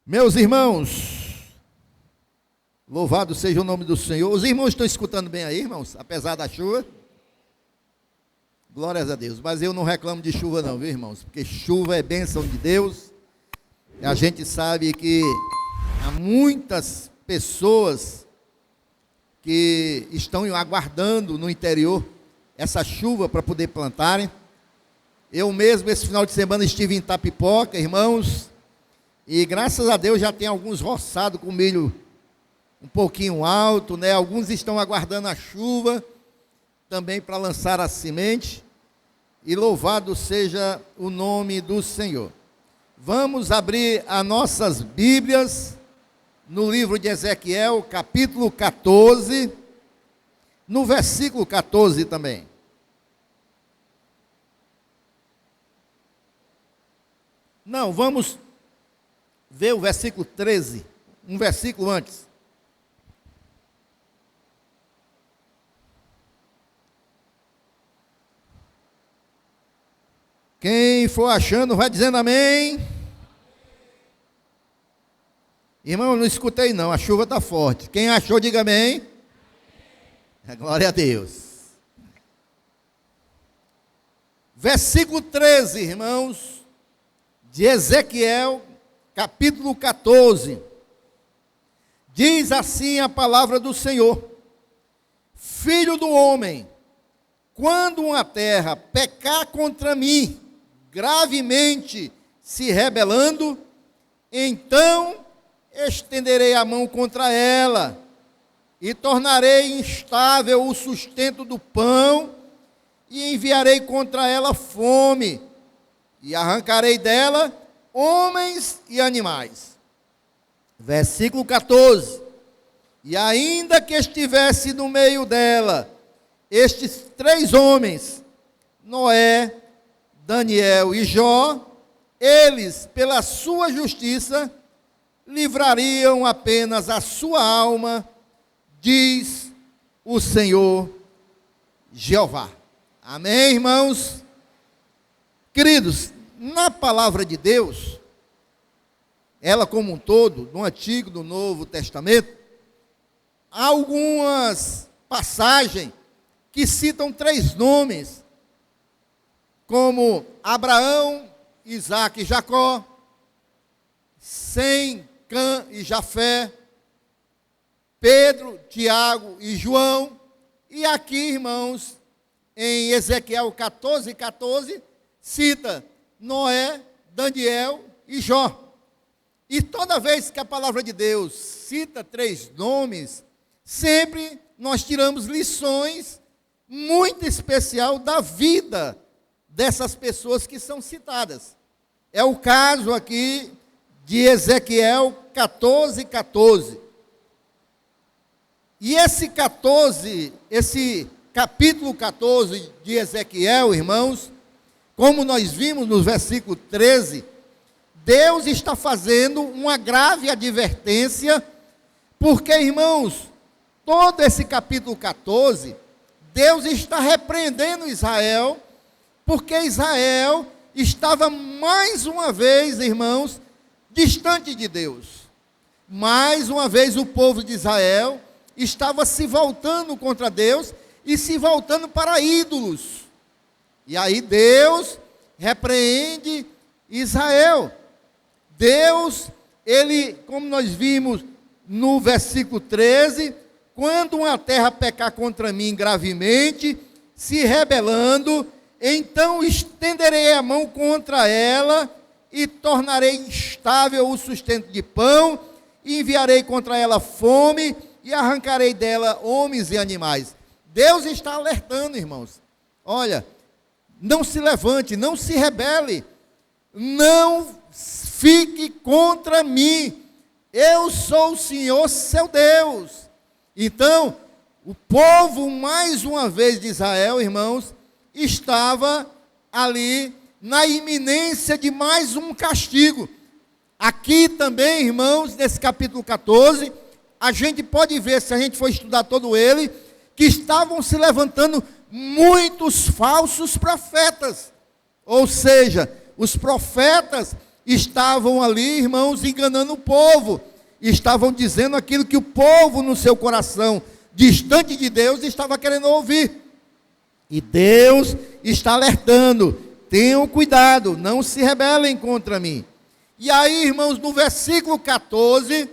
Meus irmãos, louvado seja o nome do Senhor. Os irmãos estão escutando bem aí, irmãos? Apesar da chuva? Glórias a Deus. Mas eu não reclamo de chuva não, viu, irmãos? Porque chuva é bênção de Deus. E a gente sabe que há muitas pessoas que estão aguardando no interior essa chuva para poder plantarem. Eu mesmo, esse final de semana, estive em Itapipoca, irmãos, e graças a Deus já tem alguns roçados com milho um pouquinho alto, né? Alguns estão aguardando a chuva também para lançar a semente, e louvado seja o nome do Senhor. Vamos abrir as nossas Bíblias no livro de Ezequiel, capítulo 14, no versículo 14 também. Não, vamos ver o versículo 13, um versículo antes. Quem for achando, vai dizendo amém. Irmão, não escutei não, a chuva está forte. Quem achou, diga amém. Glória a Deus. Versículo 13, irmãos, de Ezequiel, capítulo 14. Diz assim a palavra do Senhor: Filho do homem, quando uma terra pecar contra mim, gravemente se rebelando, então estenderei a mão contra ela, e tornarei instável o sustento do pão, e enviarei contra ela fome, e arrancarei dela homens e animais. Versículo 14. E ainda que estivesse no meio dela estes 3 homens, Noé, Daniel e Jó, eles, pela sua justiça, livrariam apenas a sua alma, diz o Senhor Jeová. Amém, irmãos? Queridos, na palavra de Deus, ela como um todo, no Antigo e no Novo Testamento, há algumas passagens que citam 3 nomes, como Abraão, Isaque e Jacó, Sem, Cã e Jafé, Pedro, Tiago e João, e aqui, irmãos, em Ezequiel 14, 14, cita Noé, Daniel e Jó. E toda vez que a palavra de Deus cita 3 nomes, sempre nós tiramos lições muito especial da vida dessas pessoas que são citadas. É o caso aqui de Ezequiel 14, 14. E esse capítulo 14 de Ezequiel, irmãos, como nós vimos no versículo 13, Deus está fazendo uma grave advertência, porque, irmãos, todo esse capítulo 14, Deus está repreendendo Israel, porque Israel estava mais uma vez, irmãos, distante de Deus. Mais uma vez o povo de Israel estava se voltando contra Deus e se voltando para ídolos. E aí Deus repreende Israel. Deus, ele, como nós vimos no versículo 13, quando uma terra pecar contra mim gravemente, se rebelando, então estenderei a mão contra ela e tornarei instável o sustento de pão, e enviarei contra ela fome e arrancarei dela homens e animais. Deus está alertando, irmãos. Olha, não se levante, não se rebele, não fique contra mim. Eu sou o Senhor, seu Deus. Então, o povo, mais uma vez de Israel, irmãos, estava ali na iminência de mais um castigo. Aqui também, irmãos, nesse capítulo 14, a gente pode ver, se a gente for estudar todo ele, que estavam se levantando muitos falsos profetas. Ou seja, os profetas estavam ali, irmãos, enganando o povo. Estavam dizendo aquilo que o povo no seu coração, distante de Deus, estava querendo ouvir. E Deus está alertando: tenham cuidado, não se rebelem contra mim. E aí, irmãos, no versículo 14,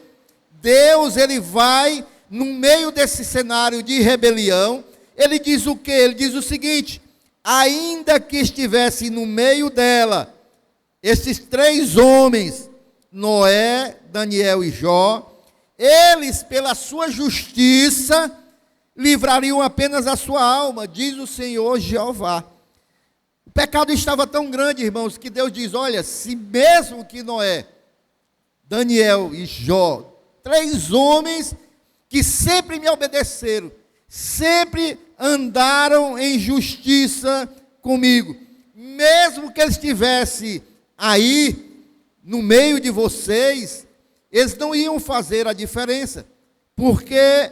Deus, ele vai, no meio desse cenário de rebelião, ele diz o quê? Ele diz o seguinte: ainda que estivesse no meio dela, esses 3 homens, Noé, Daniel e Jó, eles, pela sua justiça, livrariam apenas a sua alma, diz o Senhor Jeová. O pecado estava tão grande, irmãos, que Deus diz: olha, se mesmo que Noé, Daniel e Jó, 3 homens que sempre me obedeceram, sempre andaram em justiça comigo, mesmo que eles estivessem aí, no meio de vocês, eles não iam fazer a diferença, porque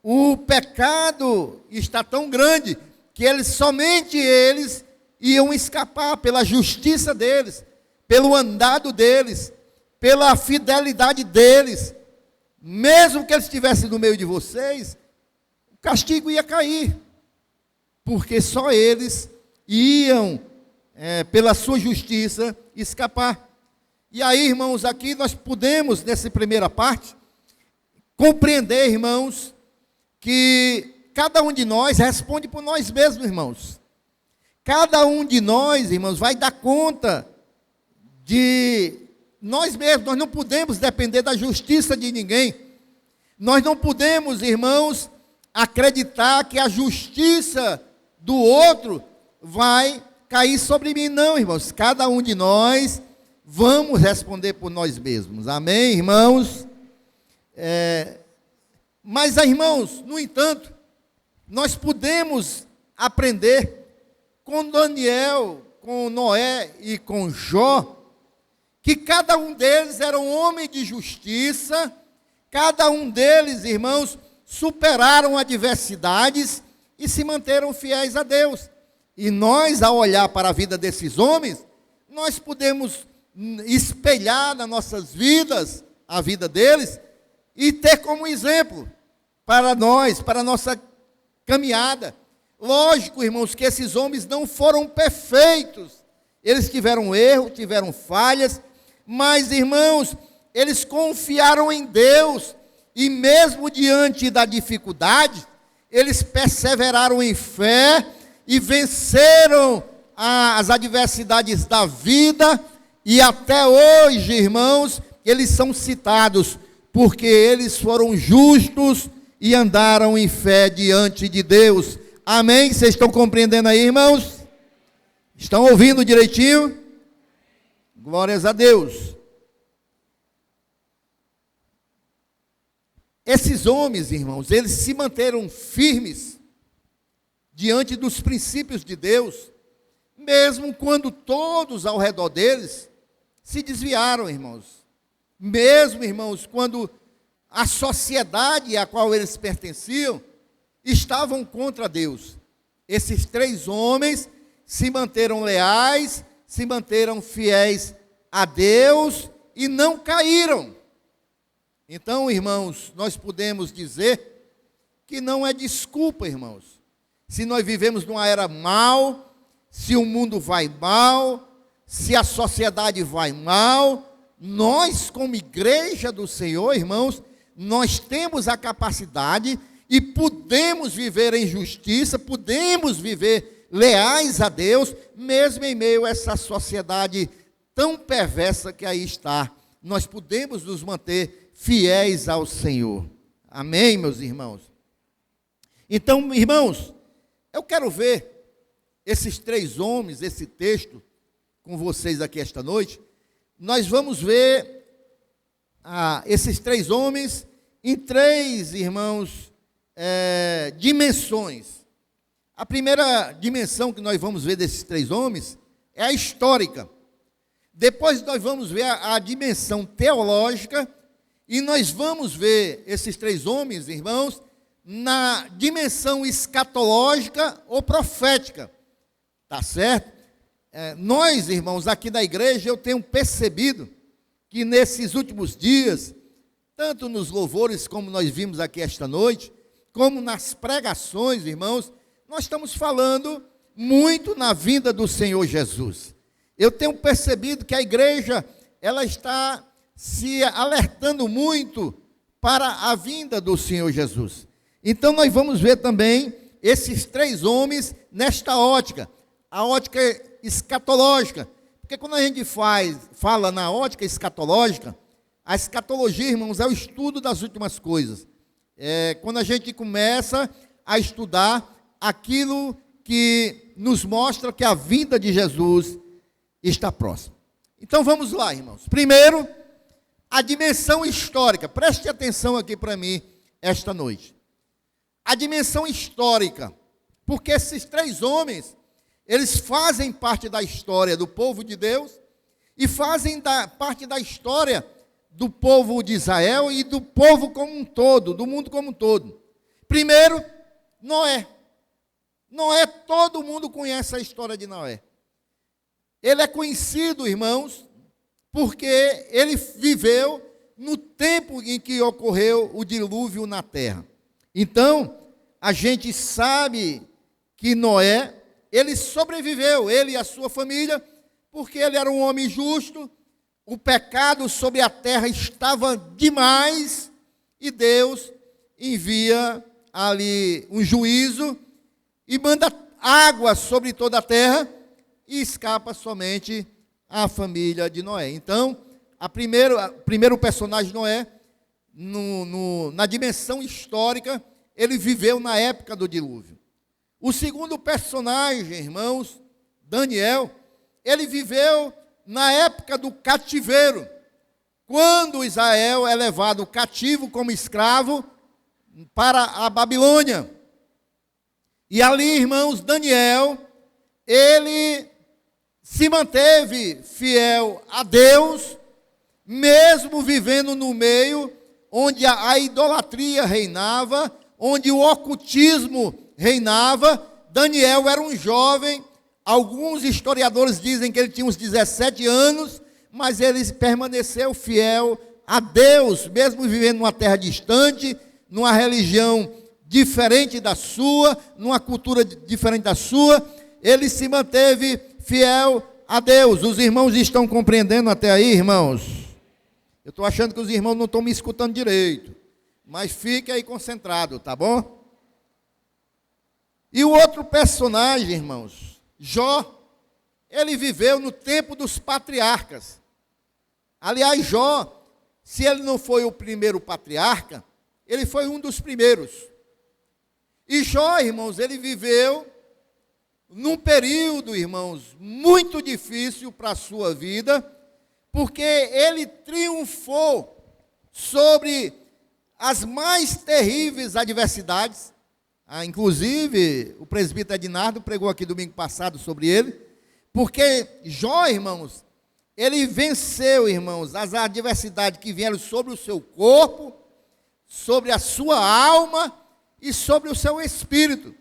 o pecado está tão grande, que somente eles iam escapar pela justiça deles, pelo andado deles, pela fidelidade deles. Mesmo que eles estivessem no meio de vocês, o castigo ia cair, porque só eles iam, pela sua justiça, escapar. E aí, irmãos, aqui nós podemos, nessa primeira parte, compreender, irmãos, que cada um de nós responde por nós mesmos, irmãos. Cada um de nós, irmãos, vai dar conta de nós mesmos. Nós não podemos depender da justiça de ninguém. Nós não podemos, irmãos, acreditar que a justiça do outro vai cair sobre mim. Não, irmãos. Cada um de nós vamos responder por nós mesmos. Amém, irmãos? Mas, irmãos, no entanto, nós podemos aprender com Daniel, com Noé e com Jó, que cada um deles era um homem de justiça, cada um deles, irmãos, superaram adversidades e se manteram fiéis a Deus. E nós, ao olhar para a vida desses homens, nós podemos espelhar nas nossas vidas a vida deles e ter como exemplo para nós, para a nossa caminhada. Lógico, irmãos, que esses homens não foram perfeitos. Eles tiveram erros, tiveram falhas, mas, irmãos, eles confiaram em Deus, e mesmo diante da dificuldade, eles perseveraram em fé e venceram as adversidades da vida, e até hoje, irmãos, eles são citados, porque eles foram justos e andaram em fé diante de Deus. Amém? Vocês estão compreendendo aí, irmãos? Estão ouvindo direitinho? Glórias a Deus. Esses homens, irmãos, eles se manteram firmes diante dos princípios de Deus, mesmo quando todos ao redor deles se desviaram, irmãos. Mesmo, irmãos, quando a sociedade a qual eles pertenciam estavam contra Deus. Esses 3 homens se manteram leais, se manteram fiéis a Deus e não caíram. Então, irmãos, nós podemos dizer que não é desculpa, irmãos. Se nós vivemos numa era mal, se o mundo vai mal, se a sociedade vai mal, nós, como igreja do Senhor, irmãos, nós temos a capacidade e podemos viver em justiça, podemos viver leais a Deus, mesmo em meio a essa sociedade tão perversa que aí está. Nós podemos nos manter fiéis ao Senhor. Amém, meus irmãos? Então, irmãos, eu quero ver esses 3 homens, esse texto, com vocês aqui esta noite. Nós vamos ver esses 3 homens em 3, irmãos, dimensões. A primeira dimensão que nós vamos ver desses 3 homens é a histórica. Depois nós vamos ver a dimensão teológica, e nós vamos ver esses 3 homens, irmãos, na dimensão escatológica ou profética. Tá certo? nós, irmãos, aqui da igreja, eu tenho percebido que nesses últimos dias, tanto nos louvores como nós vimos aqui esta noite, como nas pregações, irmãos, nós estamos falando muito na vinda do Senhor Jesus. Eu tenho percebido que a igreja, ela está se alertando muito para a vinda do Senhor Jesus. Então nós vamos ver também esses três homens nesta ótica, a ótica escatológica. Porque quando a gente fala na ótica escatológica, a escatologia, irmãos, é o estudo das últimas coisas. Quando a gente começa a estudar aquilo que nos mostra que a vinda de Jesus está próxima. Então vamos lá, irmãos. Primeiro, a dimensão histórica. Preste atenção aqui para mim esta noite. A dimensão histórica, porque esses três homens, eles fazem parte da história do povo de Deus e fazem parte da história do povo de Israel e do povo como um todo, do mundo como um todo. Primeiro, Noé. Noé, todo mundo conhece a história de Noé. Ele é conhecido, irmãos, porque ele viveu no tempo em que ocorreu o dilúvio na terra. Então, a gente sabe que Noé, ele sobreviveu, ele e a sua família, porque ele era um homem justo, o pecado sobre a terra estava demais, e Deus envia ali um juízo, e manda água sobre toda a terra, e escapa somente a família de Noé. Então, primeiro personagem Noé, na dimensão histórica, ele viveu na época do dilúvio. O segundo personagem, irmãos, Daniel, ele viveu na época do cativeiro, quando Israel é levado cativo como escravo para a Babilônia. E ali, irmãos, Daniel, ele se manteve fiel a Deus, mesmo vivendo no meio onde a idolatria reinava, onde o ocultismo reinava. Daniel era um jovem, alguns historiadores dizem que ele tinha uns 17 anos, mas ele permaneceu fiel a Deus, mesmo vivendo numa terra distante, numa religião diferente da sua, numa cultura diferente da sua, ele se manteve fiel a Deus. Os irmãos estão compreendendo até aí, irmãos? Eu estou achando que os irmãos não estão me escutando direito, mas fique aí concentrado, tá bom? E o outro personagem, irmãos, Jó, ele viveu no tempo dos patriarcas. Aliás, Jó, se ele não foi o primeiro patriarca, ele foi um dos primeiros. E Jó, irmãos, ele viveu num período, irmãos, muito difícil para a sua vida, porque ele triunfou sobre as mais terríveis adversidades. Inclusive, o presbítero Ednardo pregou aqui domingo passado sobre ele, porque Jó, irmãos, ele venceu, irmãos, as adversidades que vieram sobre o seu corpo, sobre a sua alma e sobre o seu espírito.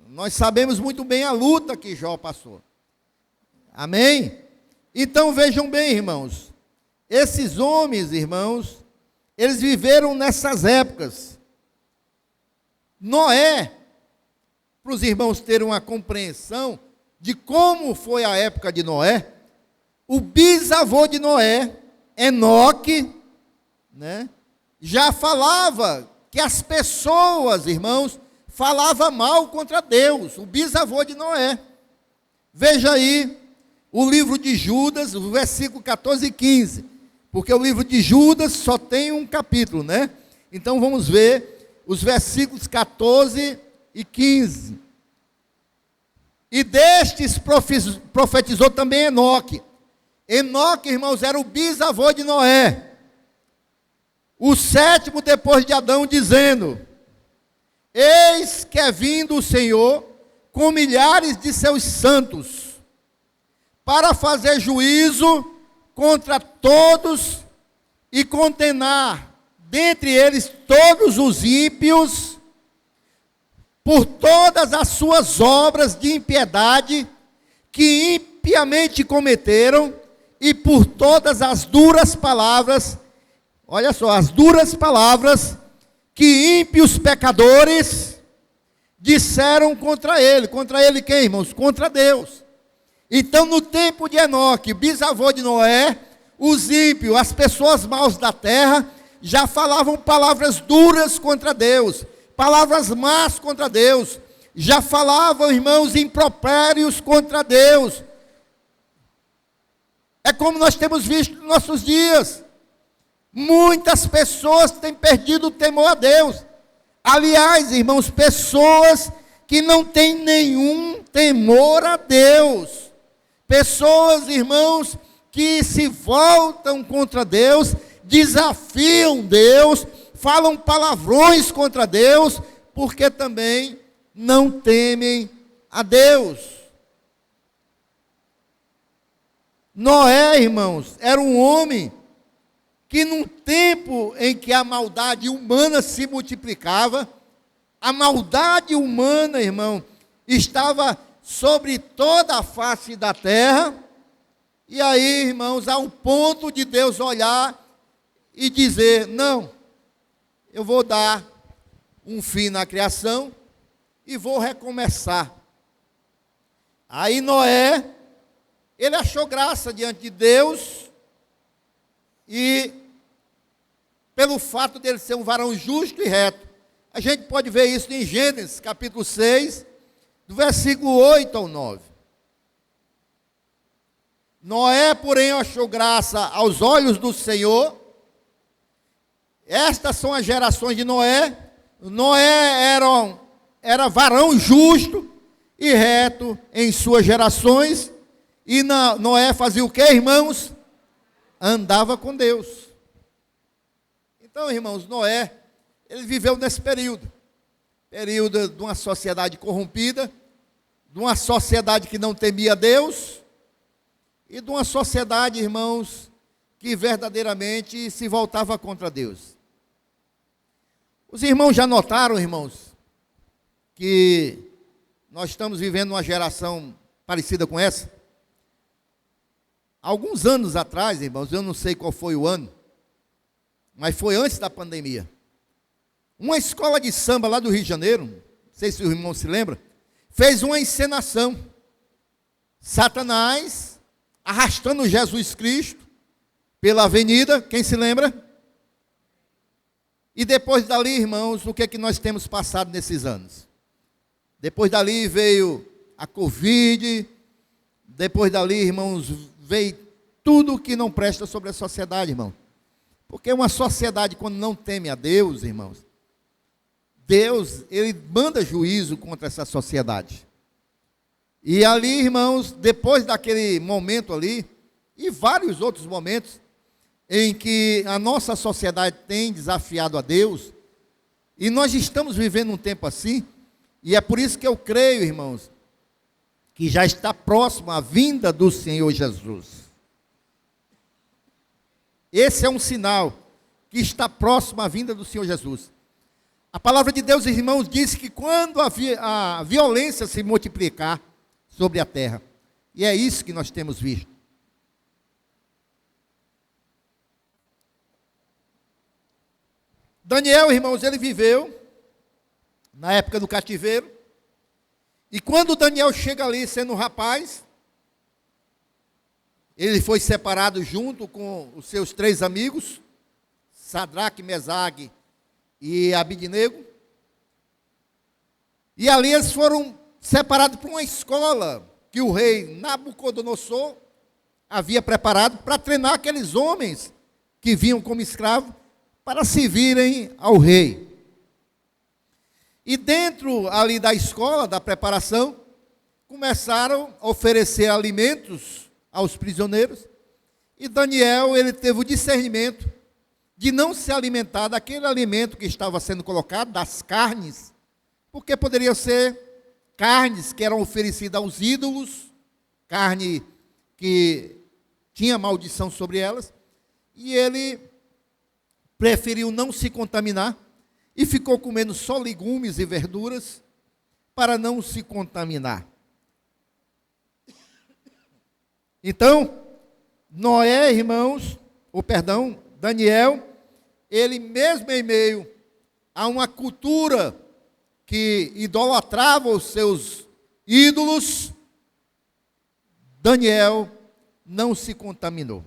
Nós sabemos muito bem a luta que Jó passou. Amém? Então vejam bem, irmãos, esses homens, irmãos, eles viveram nessas épocas. Noé, para os irmãos terem uma compreensão de como foi a época de Noé, o bisavô de Noé, Enoque, né, já falava que as pessoas, irmãos, falavam mal contra Deus, o bisavô de Noé. Veja aí o livro de Judas, o versículo 14 e 15, porque o livro de Judas só tem um capítulo, né? Então vamos ver os versículos 14 e 15. E destes profetizou também Enoque. Enoque, irmãos, era o bisavô de Noé, o sétimo depois de Adão, dizendo: eis que é vindo o Senhor com milhares de seus santos, para fazer juízo contra todos e condenar dentre eles todos os ímpios por todas as suas obras de impiedade que impiamente cometeram, e por todas as duras palavras, olha só, as duras palavras que ímpios pecadores disseram contra ele. Contra ele quem, irmãos? Contra Deus. Então, no tempo de Enoque, bisavô de Noé, os ímpios, as pessoas maus da terra, já falavam palavras duras contra Deus, palavras más contra Deus, já falavam, irmãos, impropérios contra Deus. É como nós temos visto nos nossos dias. Muitas pessoas têm perdido o temor a Deus. Aliás, irmãos, pessoas que não têm nenhum temor a Deus. Pessoas, irmãos, que se voltam contra Deus, desafiam Deus, falam palavrões contra Deus, porque também não temem a Deus. Noé, irmãos, era um homem que num tempo em que a maldade humana se multiplicava, a maldade humana, irmão, estava sobre toda a face da terra, e aí, irmãos, há um ponto de Deus olhar e dizer: não, eu vou dar um fim na criação e vou recomeçar. Aí Noé, ele achou graça diante de Deus, e pelo fato dele ser um varão justo e reto, a gente pode ver isso em Gênesis capítulo 6, do versículo 8 ao 9. Noé, porém, achou graça aos olhos do Senhor. Estas são as gerações de Noé. Noé era varão justo e reto em suas gerações. E Noé fazia o que, irmãos? Andava com Deus. Então, irmãos, Noé, ele viveu nesse período de uma sociedade corrompida, de uma sociedade que não temia Deus, e de uma sociedade, irmãos, que verdadeiramente se voltava contra Deus. Os irmãos já notaram, irmãos, que nós estamos vivendo uma geração parecida com essa? Alguns anos atrás, irmãos, eu não sei qual foi o ano, mas foi antes da pandemia. Uma escola de samba lá do Rio de Janeiro, não sei se o irmão se lembra, fez uma encenação. Satanás arrastando Jesus Cristo pela avenida, quem se lembra? E depois dali, irmãos, o que é que nós temos passado nesses anos? Depois dali veio a Covid, depois dali, irmãos, veio tudo que não presta sobre a sociedade, irmão. Porque uma sociedade, quando não teme a Deus, irmãos, Deus, ele manda juízo contra essa sociedade. E ali, irmãos, depois daquele momento ali, e vários outros momentos, em que a nossa sociedade tem desafiado a Deus, e nós estamos vivendo um tempo assim, e é por isso que eu creio, irmãos, que já está próximo a vinda do Senhor Jesus. Esse é um sinal que está próximo à vinda do Senhor Jesus. A palavra de Deus, irmãos, diz que quando a violência se multiplicar sobre a terra, e é isso que nós temos visto. Daniel, irmãos, ele viveu na época do cativeiro, e quando Daniel chega ali sendo um rapaz, ele foi separado junto com os seus 3 amigos, Sadraque, Mesague e Abidnego, e ali eles foram separados para uma escola que o rei Nabucodonosor havia preparado para treinar aqueles homens que vinham como escravos para servirem ao rei. E dentro ali da escola, da preparação, começaram a oferecer alimentos aos prisioneiros, e Daniel, ele teve o discernimento de não se alimentar daquele alimento que estava sendo colocado, das carnes, porque poderiam ser carnes que eram oferecidas aos ídolos, carne que tinha maldição sobre elas, e ele preferiu não se contaminar, e ficou comendo só legumes e verduras, para não se contaminar. Então, Daniel, ele mesmo em meio a uma cultura que idolatrava os seus ídolos, Daniel não se contaminou.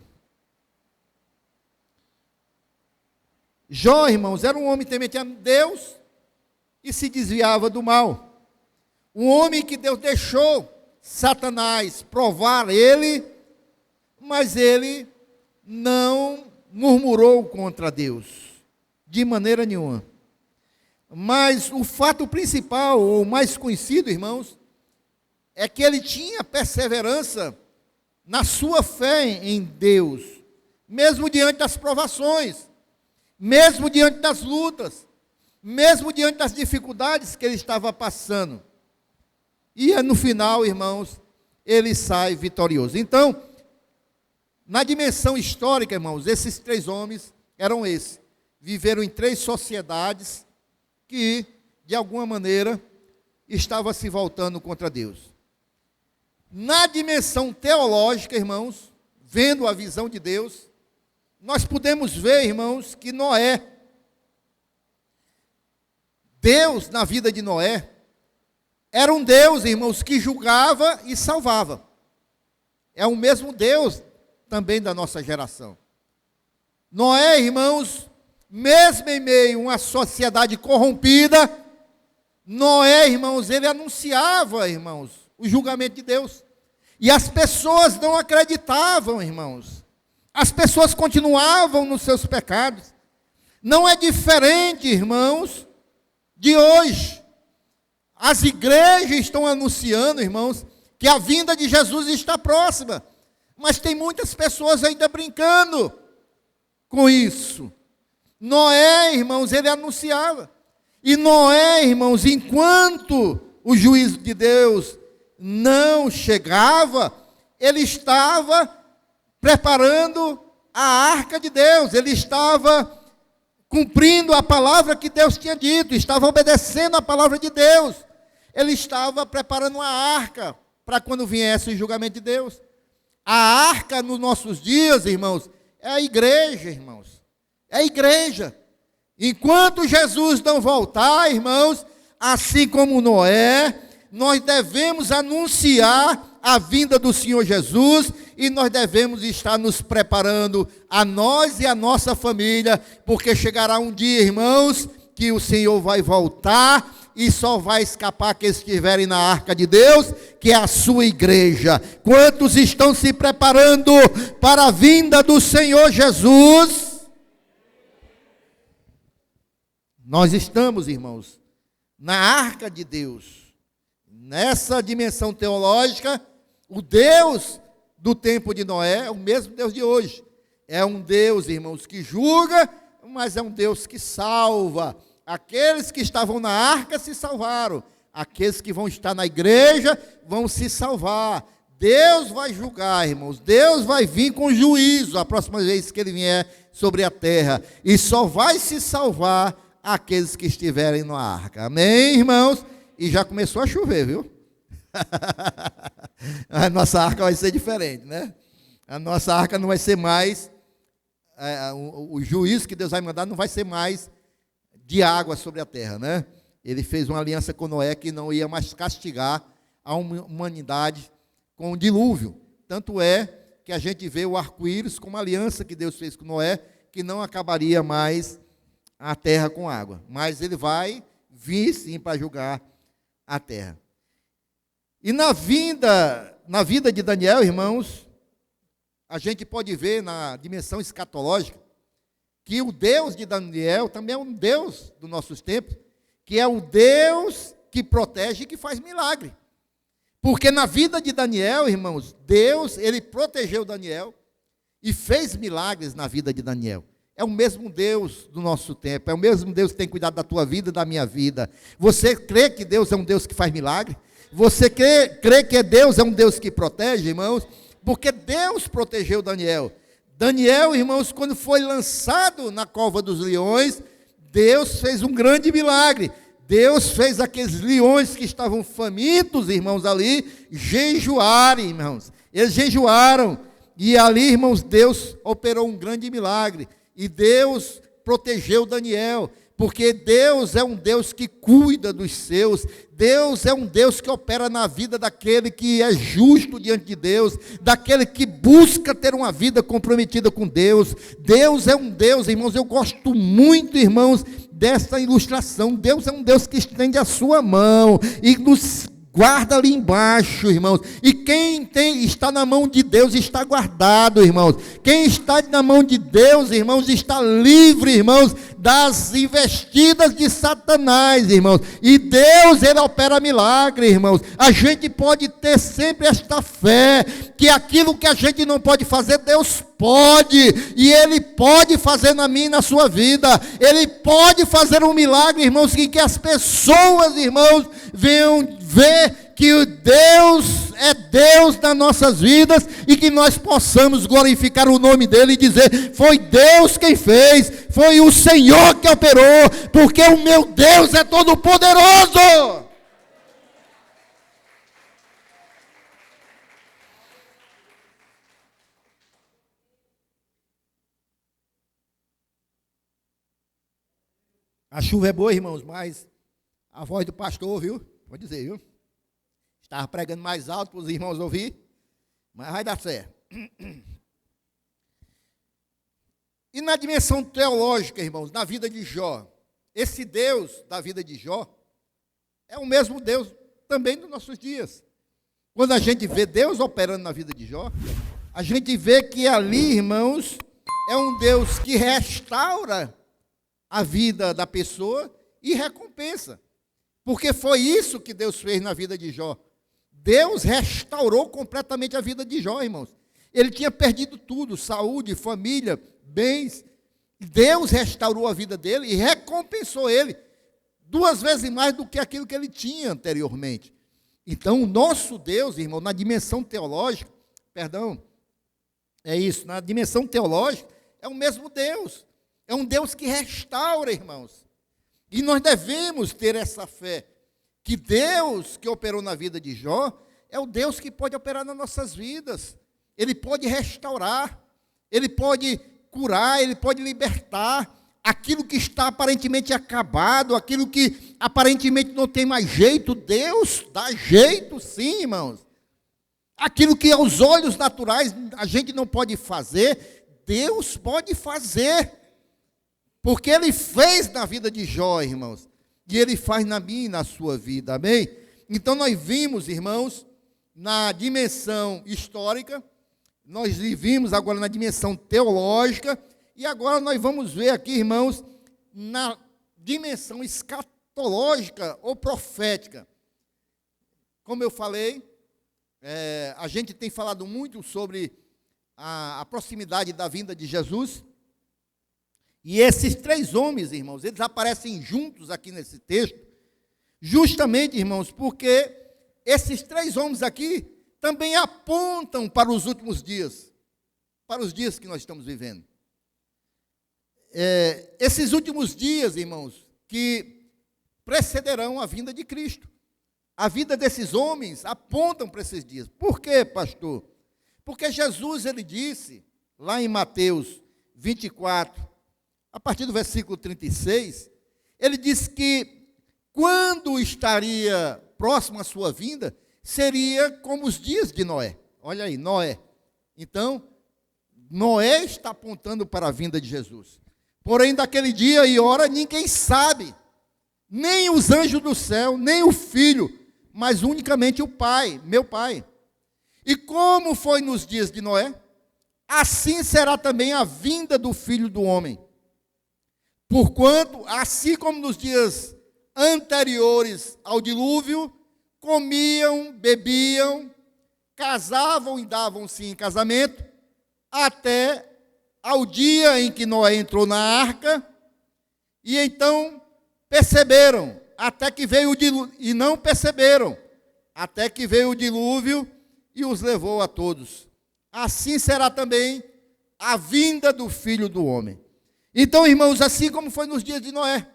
Jó, irmãos, era um homem temente a Deus e se desviava do mal. Um homem que Deus deixou Satanás provar ele, mas ele não murmurou contra Deus, de maneira nenhuma. Mas o fato principal, ou mais conhecido, irmãos, é que ele tinha perseverança na sua fé em Deus, mesmo diante das provações, mesmo diante das lutas, mesmo diante das dificuldades que ele estava passando. E no final, irmãos, ele sai vitorioso. Então, na dimensão histórica, irmãos, esses três homens eram esses. Viveram em três sociedades que, de alguma maneira, estavam se voltando contra Deus. Na dimensão teológica, irmãos, vendo a visão de Deus, nós podemos ver, irmãos, que Noé, Deus na vida de Noé, era um Deus, irmãos, que julgava e salvava. É o mesmo Deus também da nossa geração. Noé, irmãos, mesmo em meio a uma sociedade corrompida, Noé, irmãos, ele anunciava, irmãos, o julgamento de Deus. E as pessoas não acreditavam, irmãos. As pessoas continuavam nos seus pecados. Não é diferente, irmãos, de hoje. As igrejas estão anunciando, irmãos, que a vinda de Jesus está próxima. Mas tem muitas pessoas ainda brincando com isso. Noé, irmãos, ele anunciava. E Noé, irmãos, enquanto o juízo de Deus não chegava, ele estava preparando a arca de Deus. Ele estava cumprindo a palavra que Deus tinha dito, estava obedecendo a palavra de Deus. Ele estava preparando uma arca para quando viesse o julgamento de Deus. A arca nos nossos dias, irmãos, é a igreja, irmãos. É a igreja. Enquanto Jesus não voltar, irmãos, assim como Noé, nós devemos anunciar a vinda do Senhor Jesus e nós devemos estar nos preparando a nós e a nossa família, porque chegará um dia, irmãos, que o Senhor vai voltar e só vai escapar aqueles que estiverem na arca de Deus, que é a sua igreja. Quantos estão se preparando para a vinda do Senhor Jesus? Nós estamos, irmãos, na arca de Deus. Nessa dimensão teológica, o Deus do tempo de Noé é o mesmo Deus de hoje. É um Deus, irmãos, que julga, mas é um Deus que salva. Aqueles que estavam na arca se salvaram. Aqueles que vão estar na igreja vão se salvar. Deus vai julgar, irmãos. Deus vai vir com juízo a próxima vez que ele vier sobre a terra. E só vai se salvar aqueles que estiverem na arca. Amém, irmãos? E já começou a chover, viu? A nossa arca vai ser diferente, né? A nossa arca não vai ser mais, o juízo que Deus vai mandar não vai ser mais de água sobre a terra, né? Ele fez uma aliança com Noé que não ia mais castigar a humanidade com o dilúvio. Tanto é que a gente vê o arco-íris como aliança que Deus fez com Noé, que não acabaria mais a terra com água. Mas ele vai vir sim para julgar a terra. E na vida de Daniel, irmãos, a gente pode ver na dimensão escatológica que o Deus de Daniel também é um Deus dos nossos tempos, que é o Deus que protege e que faz milagre. Porque na vida de Daniel, irmãos, Deus, ele protegeu Daniel e fez milagres na vida de Daniel. É o mesmo Deus do nosso tempo, é o mesmo Deus que tem cuidado da tua vida e da minha vida. Você crê que Deus é um Deus que faz milagre? Você crê que Deus é um Deus que protege, irmãos? Porque Deus protegeu Daniel. Daniel, irmãos, quando foi lançado na cova dos leões, Deus fez um grande milagre. Deus fez aqueles leões que estavam famintos, irmãos, ali, jejuarem, irmãos. Eles jejuaram. E ali, irmãos, Deus operou um grande milagre. E Deus protegeu Daniel. Porque Deus é um Deus que cuida dos seus. Deus é um Deus que opera na vida daquele que é justo diante de Deus, daquele que busca ter uma vida comprometida com Deus. Deus é um Deus, irmãos, eu gosto muito, irmãos, dessa ilustração. Deus é um Deus que estende a sua mão e nos guarda ali embaixo, irmãos. E quem está na mão de Deus está guardado, irmãos. Quem está na mão de Deus, irmãos, está livre, irmãos, das investidas de Satanás, irmãos. E Deus, Ele opera milagre, irmãos. A gente pode ter sempre esta fé, que aquilo que a gente não pode fazer, Deus pode. E Ele pode fazer na minha e na sua vida. Ele pode fazer um milagre, irmãos, que as pessoas, irmãos, venham ver que Deus é Deus nas nossas vidas e que nós possamos glorificar o nome dEle e dizer: foi Deus quem fez, foi o Senhor que operou, porque o meu Deus é todo poderoso. A chuva é boa, irmãos, mas a voz do pastor, viu? Vou dizer, viu? Estava pregando mais alto para os irmãos ouvir, mas vai dar certo. E na dimensão teológica, irmãos, na vida de Jó, esse Deus da vida de Jó é o mesmo Deus também dos nossos dias. Quando a gente vê Deus operando na vida de Jó, a gente vê que ali, irmãos, é um Deus que restaura a vida da pessoa e recompensa. Porque foi isso que Deus fez na vida de Jó. Deus restaurou completamente a vida de Jó, irmãos. Ele tinha perdido tudo, saúde, família, bens. Deus restaurou a vida dele e recompensou ele 2 vezes mais do que aquilo que ele tinha anteriormente. Então, o nosso Deus, irmão, na dimensão teológica, na dimensão teológica, é o mesmo Deus. É um Deus que restaura, irmãos. E nós devemos ter essa fé, que Deus que operou na vida de Jó, é o Deus que pode operar nas nossas vidas. Ele pode restaurar, Ele pode curar, Ele pode libertar aquilo que está aparentemente acabado, aquilo que aparentemente não tem mais jeito. Deus dá jeito, sim, irmãos. Aquilo que aos olhos naturais a gente não pode fazer, Deus pode fazer. Porque Ele fez na vida de Jó, irmãos. E Ele faz na minha e na sua vida, amém? Então nós vimos, irmãos, na dimensão histórica, nós vimos agora na dimensão teológica, e agora nós vamos ver aqui, irmãos, na dimensão escatológica ou profética. Como eu falei, a gente tem falado muito sobre a proximidade da vinda de Jesus. E esses 3 homens, irmãos, eles aparecem juntos aqui nesse texto, justamente, irmãos, porque esses 3 homens aqui também apontam para os últimos dias, para os dias que nós estamos vivendo. Esses últimos dias, irmãos, que precederão a vinda de Cristo. A vida desses homens apontam para esses dias. Por quê, pastor? Porque Jesus, ele disse, lá em Mateus 24, a partir do versículo 36, ele disse que quando estaria próximo à sua vinda, seria como os dias de Noé. Olha aí, Noé. Então, Noé está apontando para a vinda de Jesus. Porém, daquele dia e hora, ninguém sabe, nem os anjos do céu, nem o Filho, mas unicamente o Pai, meu Pai. E como foi nos dias de Noé, assim será também a vinda do Filho do Homem. Porquanto, assim como nos dias anteriores ao dilúvio, comiam, bebiam, casavam e davam-se em casamento, até ao dia em que Noé entrou na arca, e então perceberam, até que veio o dilúvio, e não perceberam, até que veio o dilúvio e os levou a todos. Assim será também a vinda do Filho do Homem. Então, irmãos, assim como foi nos dias de Noé,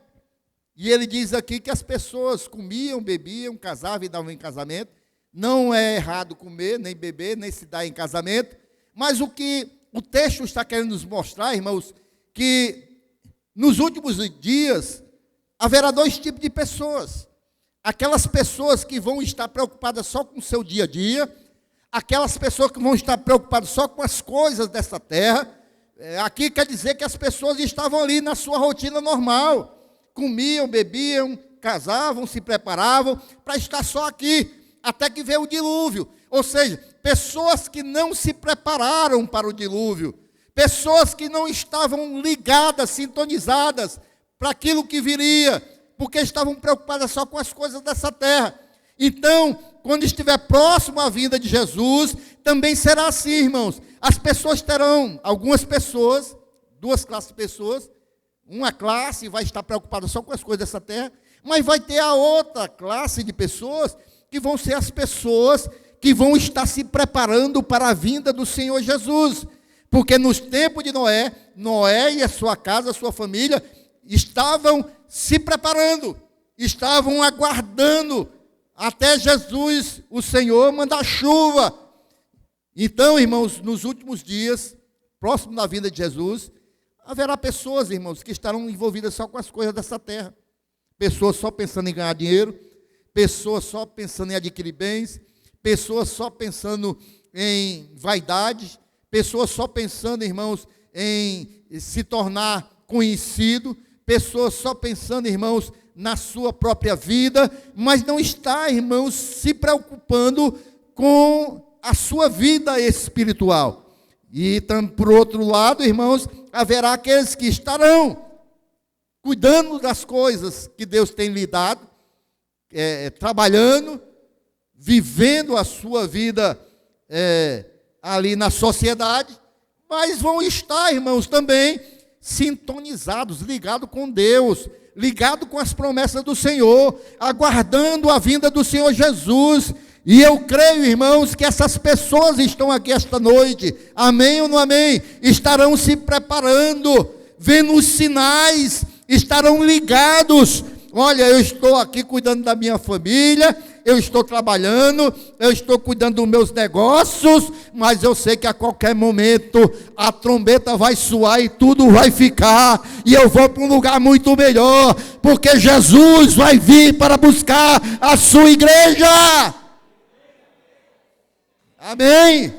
e ele diz aqui que as pessoas comiam, bebiam, casavam e davam em casamento, não é errado comer, nem beber, nem se dar em casamento, mas o que o texto está querendo nos mostrar, irmãos, que nos últimos dias haverá dois tipos de pessoas. Aquelas pessoas que vão estar preocupadas só com o seu dia a dia, aquelas pessoas que vão estar preocupadas só com as coisas dessa terra. Aqui quer dizer que as pessoas estavam ali na sua rotina normal, comiam, bebiam, casavam, se preparavam para estar só aqui, até que veio o dilúvio. Ou seja, pessoas que não se prepararam para o dilúvio, pessoas que não estavam ligadas, sintonizadas para aquilo que viria, porque estavam preocupadas só com as coisas dessa terra. Então, quando estiver próximo à vinda de Jesus, também será assim, irmãos. As pessoas terão, algumas pessoas, duas classes de pessoas, uma classe vai estar preocupada só com as coisas dessa terra, mas vai ter a outra classe de pessoas, que vão ser as pessoas que vão estar se preparando para a vinda do Senhor Jesus. Porque nos tempos de Noé, Noé e a sua casa, a sua família, estavam se preparando, estavam aguardando até Jesus, o Senhor, mandar chuva. Então, irmãos, nos últimos dias, próximo da vinda de Jesus, haverá pessoas, irmãos, que estarão envolvidas só com as coisas dessa terra. Pessoas só pensando em ganhar dinheiro, pessoas só pensando em adquirir bens, pessoas só pensando em vaidade, pessoas só pensando, irmãos, em se tornar conhecido, pessoas só pensando, irmãos, na sua própria vida, mas não está, irmãos, se preocupando com a sua vida espiritual. E, por outro lado, irmãos, haverá aqueles que estarão cuidando das coisas que Deus tem lhe dado, trabalhando, vivendo a sua vida ali na sociedade, mas vão estar, irmãos, também sintonizados, ligados com Deus, ligados com as promessas do Senhor, aguardando a vinda do Senhor Jesus. E eu creio, irmãos, que essas pessoas estão aqui esta noite, amém ou não amém? Estarão se preparando, vendo os sinais, estarão ligados. Olha, eu estou aqui cuidando da minha família, eu estou trabalhando, eu estou cuidando dos meus negócios, mas eu sei que a qualquer momento a trombeta vai soar e tudo vai ficar, e eu vou para um lugar muito melhor, porque Jesus vai vir para buscar a sua igreja. Amém?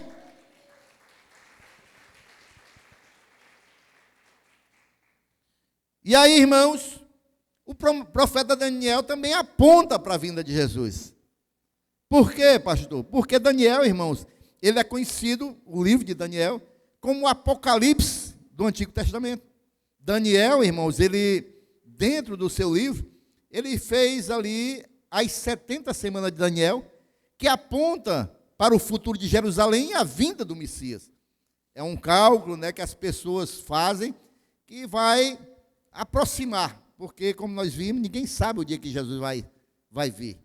E aí, irmãos, o profeta Daniel também aponta para a vinda de Jesus. Por quê, pastor? Porque Daniel, irmãos, ele é conhecido, o livro de Daniel, como o Apocalipse do Antigo Testamento. Daniel, irmãos, ele, dentro do seu livro, ele fez ali as 70 semanas de Daniel, que aponta para o futuro de Jerusalém e a vinda do Messias. É um cálculo, né, que as pessoas fazem, que vai aproximar, porque, como nós vimos, ninguém sabe o dia que Jesus vai vir.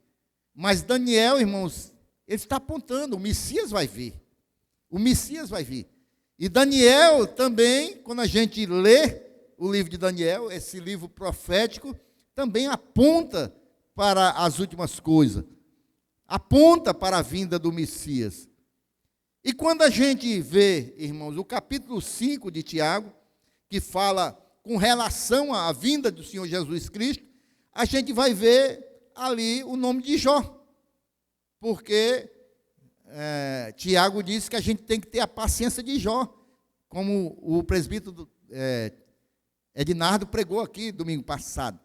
Mas Daniel, irmãos, ele está apontando, o Messias vai vir. O Messias vai vir. E Daniel também, quando a gente lê o livro de Daniel, esse livro profético, também aponta para as últimas coisas. Aponta para a vinda do Messias. E quando a gente vê, irmãos, o capítulo 5 de Tiago, que fala com relação à vinda do Senhor Jesus Cristo, a gente vai ver ali o nome de Jó. Porque Tiago disse que a gente tem que ter a paciência de Jó, como o presbítero Ednardo pregou aqui domingo passado.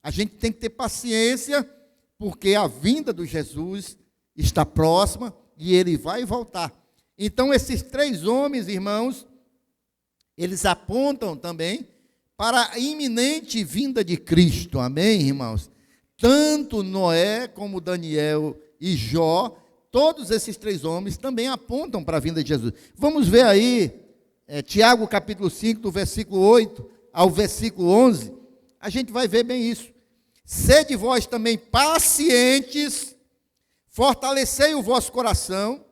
A gente tem que ter paciência, porque a vinda do Jesus está próxima e ele vai voltar. Então, esses três homens, irmãos, eles apontam também para a iminente vinda de Cristo, amém, irmãos? Tanto Noé como Daniel e Jó, todos esses três homens também apontam para a vinda de Jesus. Vamos ver aí, Tiago capítulo 5, do versículo 8 ao versículo 11, a gente vai ver bem isso. Sede vós também pacientes, fortalecei o vosso coração,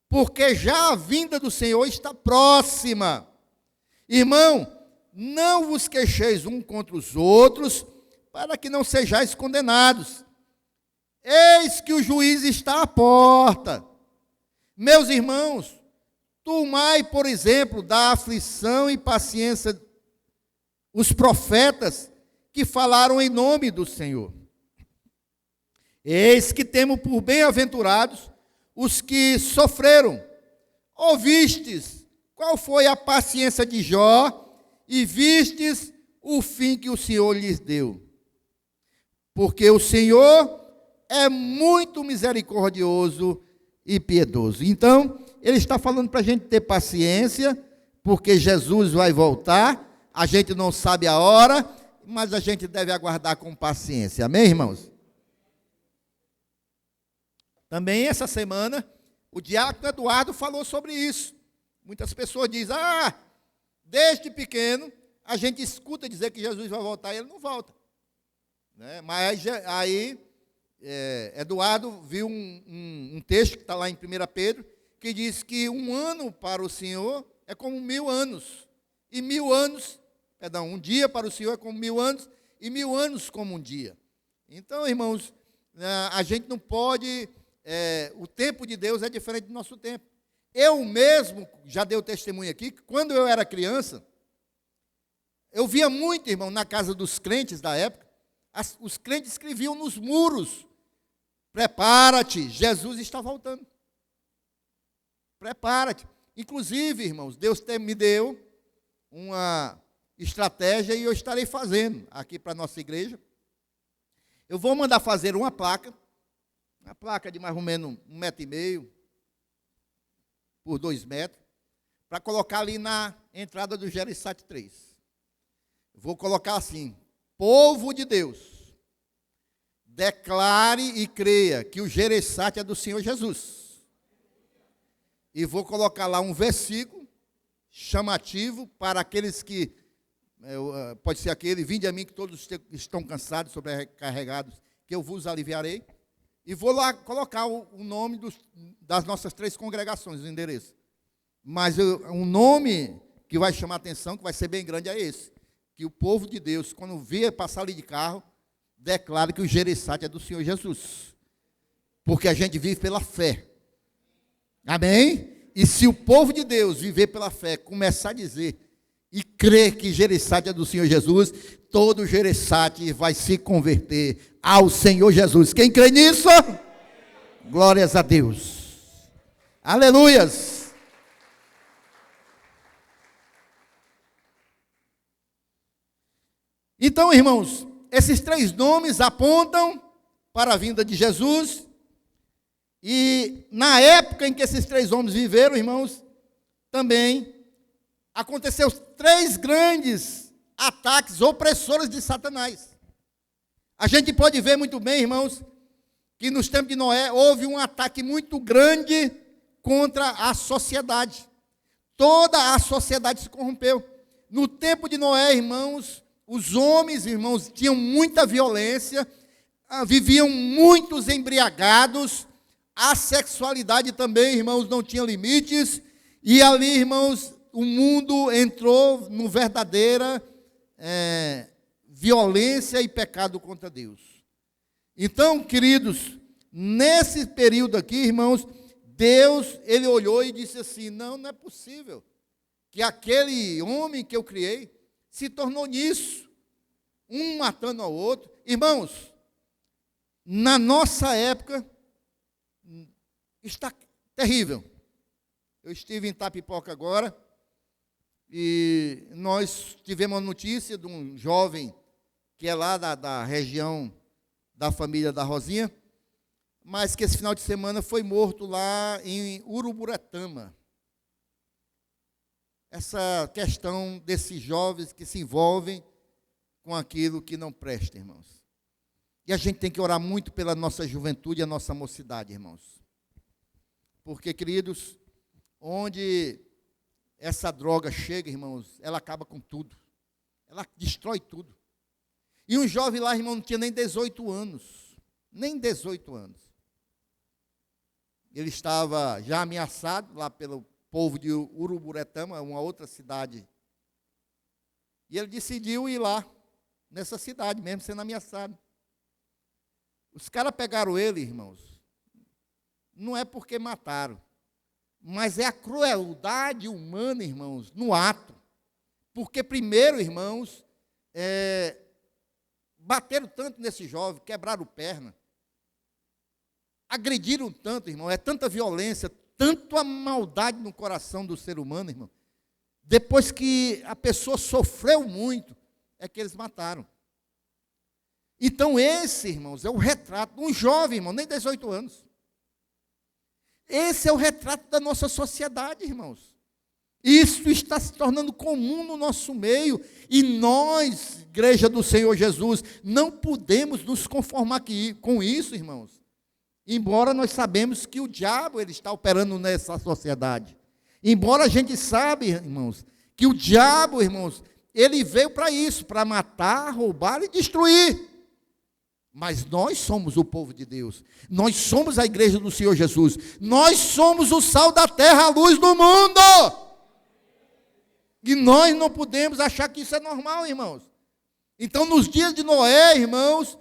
porque já a vinda do Senhor está próxima. Irmão, não vos queixeis um contra os outros, para que não sejais condenados. Eis que o juiz está à porta. Meus irmãos, tomai, por exemplo, da aflição e paciência os profetas que falaram em nome do Senhor. Eis que temos por bem-aventurados os que sofreram. Ouvistes qual foi a paciência de Jó e vistes o fim que o Senhor lhes deu. Porque o Senhor é muito misericordioso e piedoso. Então, ele está falando para a gente ter paciência, porque Jesus vai voltar. A gente não sabe a hora, mas a gente deve aguardar com paciência. Amém, irmãos? Também essa semana, o diácono Eduardo falou sobre isso. Muitas pessoas dizem, desde pequeno, a gente escuta dizer que Jesus vai voltar e ele não volta. Né? Mas aí, Eduardo viu um texto que está lá em 1 Pedro, que diz que um ano para o Senhor é como 1000 anos. E 1000 anos, um dia para o Senhor é como 1000 anos, e 1000 anos como um dia. Então, irmãos, a gente não pode... o tempo de Deus é diferente do nosso tempo. Eu mesmo, já dei o testemunho aqui, que quando eu era criança, eu via muito, irmão, na casa dos crentes da época, os crentes escreviam nos muros, prepara-te, Jesus está voltando. Prepara-te. Inclusive, irmãos, Deus me deu uma estratégia e eu estarei fazendo aqui para a nossa igreja. Eu vou mandar fazer uma placa de mais ou menos 1,5 m por 2 metros, para colocar ali na entrada do Gereissati 3. Vou colocar assim: povo de Deus, declare e creia que o Gereissati é do Senhor Jesus. E vou colocar lá um versículo chamativo para aqueles que, pode ser aquele, vinde a mim que todos estão cansados, sobrecarregados, que eu vos aliviarei. E vou lá colocar o nome das nossas 3 congregações, o endereço. Mas o nome que vai chamar a atenção, que vai ser bem grande, é esse. Que o povo de Deus, quando vier passar ali de carro, declare que o Gereissati é do Senhor Jesus. Porque a gente vive pela fé. Amém? E se o povo de Deus viver pela fé, começar a dizer e crer que Gereissati é do Senhor Jesus, todo Gereissati vai se converter ao Senhor Jesus. Quem crê nisso? Glórias a Deus. Aleluias. Então, irmãos, esses 3 nomes apontam para a vinda de Jesus. E na época em que esses 3 homens viveram, irmãos, também aconteceu 3 grandes ataques opressores de Satanás. A gente pode ver muito bem, irmãos, que nos tempos de Noé houve um ataque muito grande contra a sociedade. Toda a sociedade se corrompeu. No tempo de Noé, irmãos, os homens, irmãos, tinham muita violência, viviam muitos embriagados, a sexualidade também, irmãos, não tinha limites, e ali, irmãos, o mundo entrou numa verdadeira violência e pecado contra Deus. Então, queridos, nesse período aqui, irmãos, Deus, ele olhou e disse assim: não é possível que aquele homem que eu criei se tornou nisso, um matando ao outro. Irmãos, na nossa época, está terrível. Eu estive em Itapipoca agora, e nós tivemos a notícia de um jovem que é lá da região da família da Rosinha, mas que esse final de semana foi morto lá em Uruburetama. Essa questão desses jovens que se envolvem com aquilo que não presta, irmãos. E a gente tem que orar muito pela nossa juventude e a nossa mocidade, irmãos. Porque, queridos, onde essa droga chega, irmãos, ela acaba com tudo. Ela destrói tudo. E um jovem lá, irmão, não tinha nem 18 anos. Nem 18 anos. Ele estava já ameaçado lá pelo povo de Uruburetama, uma outra cidade. E ele decidiu ir lá, nessa cidade, mesmo sendo ameaçado. Os caras pegaram ele, irmãos, não é porque mataram, mas é a crueldade humana, irmãos, no ato. Porque primeiro, irmãos, bateram tanto nesse jovem, quebraram perna, agrediram tanto, irmão, é tanta violência, tanto a maldade no coração do ser humano, irmão. Depois que a pessoa sofreu muito, é que eles mataram. Então esse, irmãos, é o retrato de um jovem, irmão, nem 18 anos. Esse é o retrato da nossa sociedade, irmãos. Isso está se tornando comum no nosso meio, e nós, Igreja do Senhor Jesus, não podemos nos conformar com isso, irmãos. Embora nós sabemos que o diabo ele está operando nessa sociedade. Embora a gente sabe, irmãos, que o diabo, irmãos, ele veio para isso, para matar, roubar e destruir. Mas nós somos o povo de Deus. Nós somos a igreja do Senhor Jesus. Nós somos o sal da terra, a luz do mundo. E nós não podemos achar que isso é normal, irmãos. Então, nos dias de Noé, irmãos,